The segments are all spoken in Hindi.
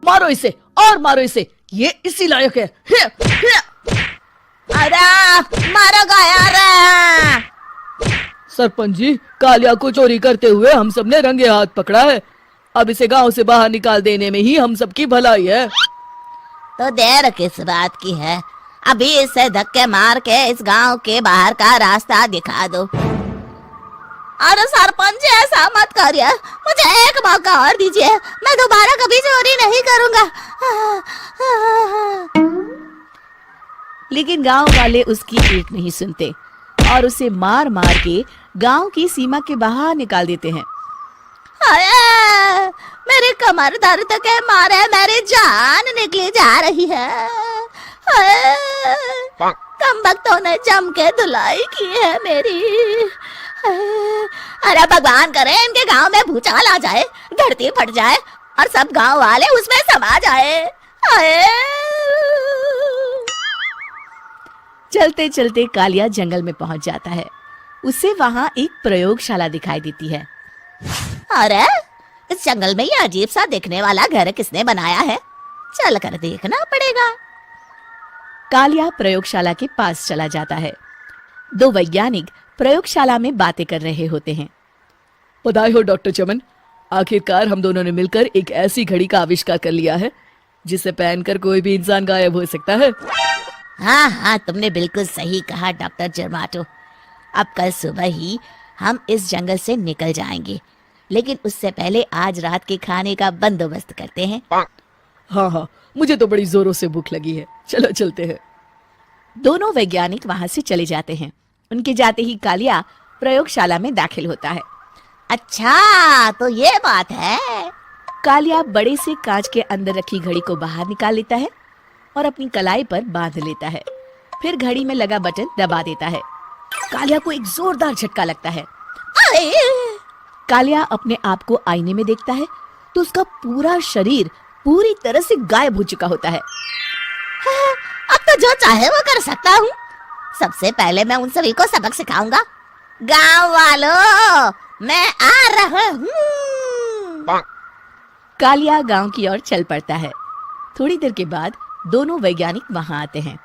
मारो इसे और मारो इसे, ये इसी लायक है। अरे मारो यार। सरपंच जी, कालिया को चोरी करते हुए हम सब ने रंगे हाथ पकड़ा है। अब इसे गांव से बाहर निकाल देने में ही हम सबकी भलाई है। तो देर किस बात की है, अभी इसे धक्के मार के इस गांव के बाहर का रास्ता दिखा दो। अरे सरपंच जी, ऐसा मत करिए, मुझे एक मौका और दीजिए, मैं दोबारा कभी चोरी नहीं करूंगा। लेकिन गांव वाले उसकी एक नहीं सुनते और उसे मार मार के गांव की सीमा के बाहर निकाल देते हैं। मेरी कमर दर्द के मारे मेरी जान निकली जा रही है। कमबख्तों ने जम के धुलाई की है मेरी। अरे भगवान करे इनके गांव में भूचाल आ जाए, धरती फट जाए और सब गांव वाले उसमें समा जाए। चलते चलते कालिया जंगल में पहुंच जाता है। उसे वहां एक प्रयोगशाला दिखाई देती है। अरे इस जंगल में ये अजीब सा दिखने वाला घर किसने बनाया है, चल कर देखना पड़ेगा। कालिया प्रयोगशाला के पास चला जाता है। दो वैज्ञानिक प्रयोगशाला में बातें कर रहे होते हैं। बधाई हो डॉक्टर चमन, आखिरकार हम दोनों ने मिलकर एक ऐसी घड़ी का आविष्कार कर लिया है जिसे पहनकर कोई भी इंसान गायब हो सकता है। हाँ हाँ, तुमने बिल्कुल सही कहा डॉक्टर जर्माटो। अब कल सुबह ही हम इस जंगल से निकल जाएंगे, लेकिन उससे पहले आज रात के खाने का बंदोबस्त करते हैं। हाँ हाँ, मुझे तो बड़ी जोरों से भूख लगी है, चलो चलते हैं। दोनों वैज्ञानिक वहां से चले जाते हैं। उनके जाते ही कालिया प्रयोगशाला में दाखिल होता है। अच्छा तो ये बात है। कालिया बड़े से कांच के अंदर रखी घड़ी को बाहर निकाल लेता है और अपनी कलाई पर बांध लेता है। फिर घड़ी में लगा बटन दबा देता है। कालिया को एक जोरदार झटका लगता है। कालिया अपने आप को आईने में देखता है तो उसका पूरा शरीर पूरी तरह से गायब हो चुका होता है। अब तो जो चाहे वो कर सकता हूँ। सबसे पहले मैं उन सभी को सबक सिखाऊंगा। गांव वालों, मैं आ रहा हूँ। कालिया गांव की ओर चल पड़ता है। थोड़ी देर के बाद दोनों वैज्ञानिक वहां आते हैं।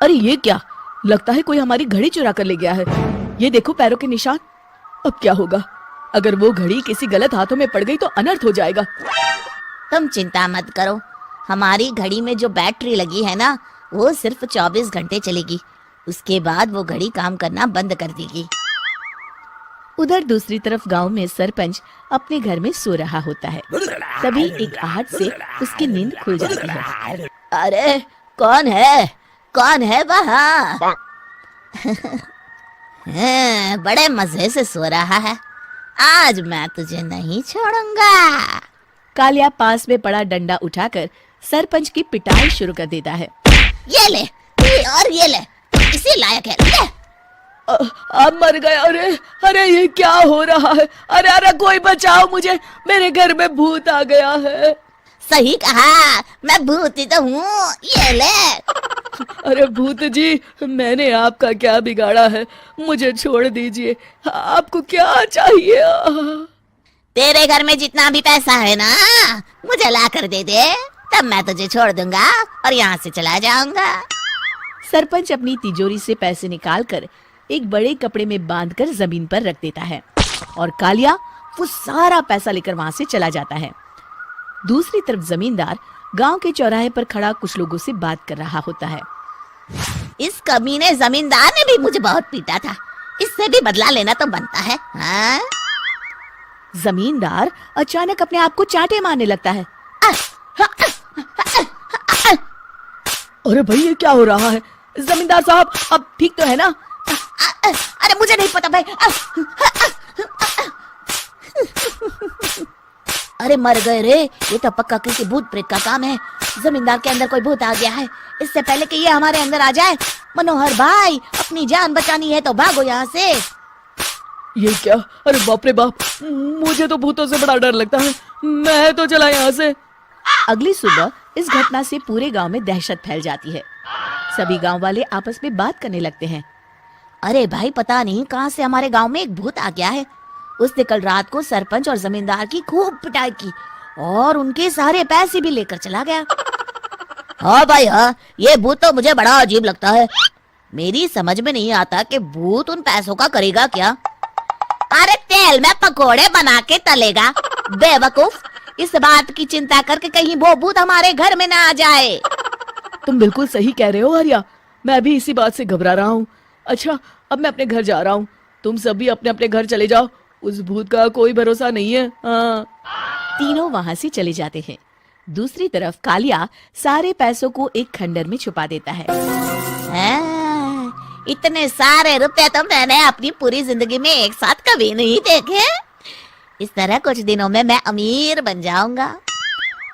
अरे ये क्या, लगता है कोई हमारी घड़ी चुरा कर ले गया है। ये देखो पैरों के निशान। अब क्या होगा, अगर वो घड़ी किसी गलत हाथों में पड़ गई तो अनर्थ हो जाएगा। तुम चिंता मत करो, हमारी घड़ी में जो बैटरी लगी है ना, वो सिर्फ 24 घंटे चलेगी। उसके बाद वो घड़ी काम करना बंद कर देगी। उधर दूसरी तरफ गांव में सरपंच अपने घर में सो रहा होता है। तभी एक आहट से उसकी नींद खुल जाती है। अरे कौन है वहाँ? बड़े मजे से सो रहा है, आज मैं तुझे नहीं छोड़ूंगा। कालिया पास में पड़ा डंडा उठाकर सरपंच की पिटाई शुरू कर देता है। ये ले और ये ले, इसी लायक है, ले। अब मर गया। अरे ये क्या हो रहा है? अरे कोई बचाओ मुझे, मेरे घर में भूत आ गया है। सही कहा, मैं भूत ही तो हूँ, ये ले। अरे भूत जी, मैंने आपका क्या बिगाड़ा है, मुझे छोड़ दीजिए। आपको क्या चाहिए? तेरे घर में जितना भी पैसा है ना, मुझे ला कर दे दे, तब मैं तुझे छोड़ दूंगा और यहाँ से चला जाऊंगा। सरपंच अपनी तिजोरी से पैसे निकालकर एक बड़े कपड़े में बांधकर जमीन पर रख देता है और कालिया वो सारा पैसा लेकर वहां से चला जाता है। दूसरी तरफ जमींदार गांव के चौराहे पर खड़ा कुछ लोगों से बात कर रहा होता है। इस कमीने जमींदार ने भी मुझे बहुत पीटा था, इससे भी बदला लेना तो बनता है। हाँ? जमींदार अचानक अपने आप को चांटे मारने लगता है। अरे भाई ये क्या हो रहा है? जमींदार साहब अब ठीक तो है ना? अरे मुझे नहीं पता भाई। अरे मर गए रे, ये तो पक्का किसी भूत प्रेत का काम है। जमींदार के अंदर कोई भूत आ गया है, इससे पहले कि ये हमारे अंदर आ जाए। मनोहर भाई, अपनी जान बचानी है तो भागो यहाँ से। ये क्या? अरे बाप रे बाप, मुझे तो भूतों से बड़ा डर लगता है, मैं तो चला यहाँ से। अगली सुबह इस घटना से पूरे गांव में दहशत फैल जाती है। सभी गांव वाले आपस में बात करने लगते हैं। अरे भाई, पता नहीं कहां से हमारे गांव में एक भूत आ गया है। उसने कल रात को सरपंच और जमींदार की खूब पिटाई की और उनके सारे पैसे भी लेकर चला गया। हाँ भाई हाँ, ये भूत तो मुझे बड़ा अजीब लगता है। मेरी समझ में नहीं आता कि भूत उन पैसों का करेगा क्या। अरे तेल में पकोड़े बना के तलेगा बेवकूफ। इस बात की चिंता करके कहीं वो भूत हमारे घर में ना आ जाए। तुम बिल्कुल सही कह रहे हो आर्या, मैं भी इसी बात से घबरा रहा हूँ। अच्छा, अब मैं अपने घर जा रहा हूँ, तुम सभी अपने अपने घर चले जाओ, उस भूत का कोई भरोसा नहीं है। हाँ। तीनों वहां से चले जाते हैं। दूसरी तरफ कालिया सारे पैसों को एक खंडर में छुपा देता है। इतने सारे रुपए तो मैंने अपनी पूरी जिंदगी में एक साथ कभी नहीं देखे। इस तरह कुछ दिनों में मैं अमीर बन जाऊंगा।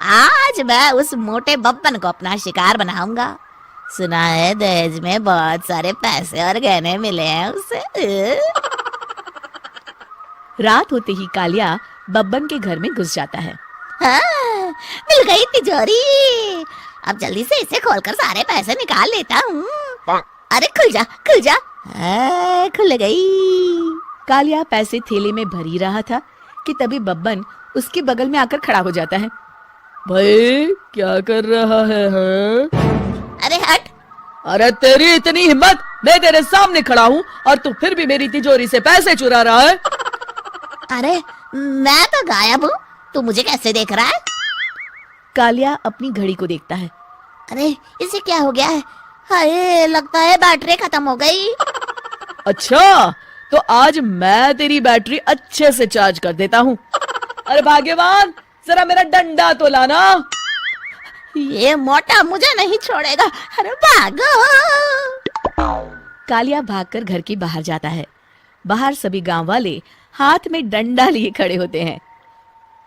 आज मैं उस मोटे बब्बन को अपना शिकार बनाऊंगा। सुना है दहेज में बहुत सारे पैसे और गहने मिले हैं उसे। रात होते ही कालिया बब्बन के घर में घुस जाता है। हाँ, मिल गई तिजोरी। अब जल्दी से इसे खोलकर सारे पैसे निकाल लेता हूँ। अरे खुल जा खुल जा। खुल गई। कालिया पैसे थैले में भर ही रहा था कि तभी बब्बन उसके बगल में आकर खड़ा हो जाता है। भाई क्या कर रहा है हाँ? अरे हट। अरे तेरी इतनी हिम्मत, मैं तेरे सामने खड़ा हूँ और तू फिर भी मेरी तिजोरी से पैसे चुरा रहा है। अरे मैं तो गायब हूँ, तू मुझे कैसे देख रहा है? कालिया अपनी घड़ी को देखता है। अरे इसे क्या हो गया है? हाय, लगता है बैटरी खत्म हो गई। अच्छा, तो आज मैं तेरी बैटरी अच्छे से चार्ज कर देता हूँ। अरे भाग्यवान, जरा मेरा डंडा तो लाना। ये मोटा मुझे नहीं छोड़ेगा। अरे भागो। कालिया भागकर घर के बाहर जाता है। बाहर सभी गांव वाले हाथ में डंडा लिए खड़े होते हैं।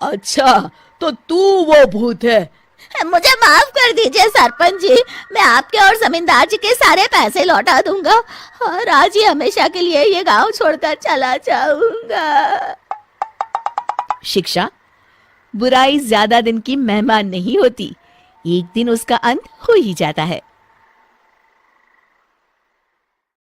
अच्छा, तो तू वो भूत है। मुझे माफ कर दीजिए सरपंच जी, मैं आपके और जमींदार जी के सारे पैसे लौटा दूंगा और आज ही हमेशा के लिए ये गांव छोड़कर चला जाऊंगा। शिक्षा, बुराई ज्यादा दिन की मेहमान नहीं होती, एक दिन उसका अंत हो ही जाता है।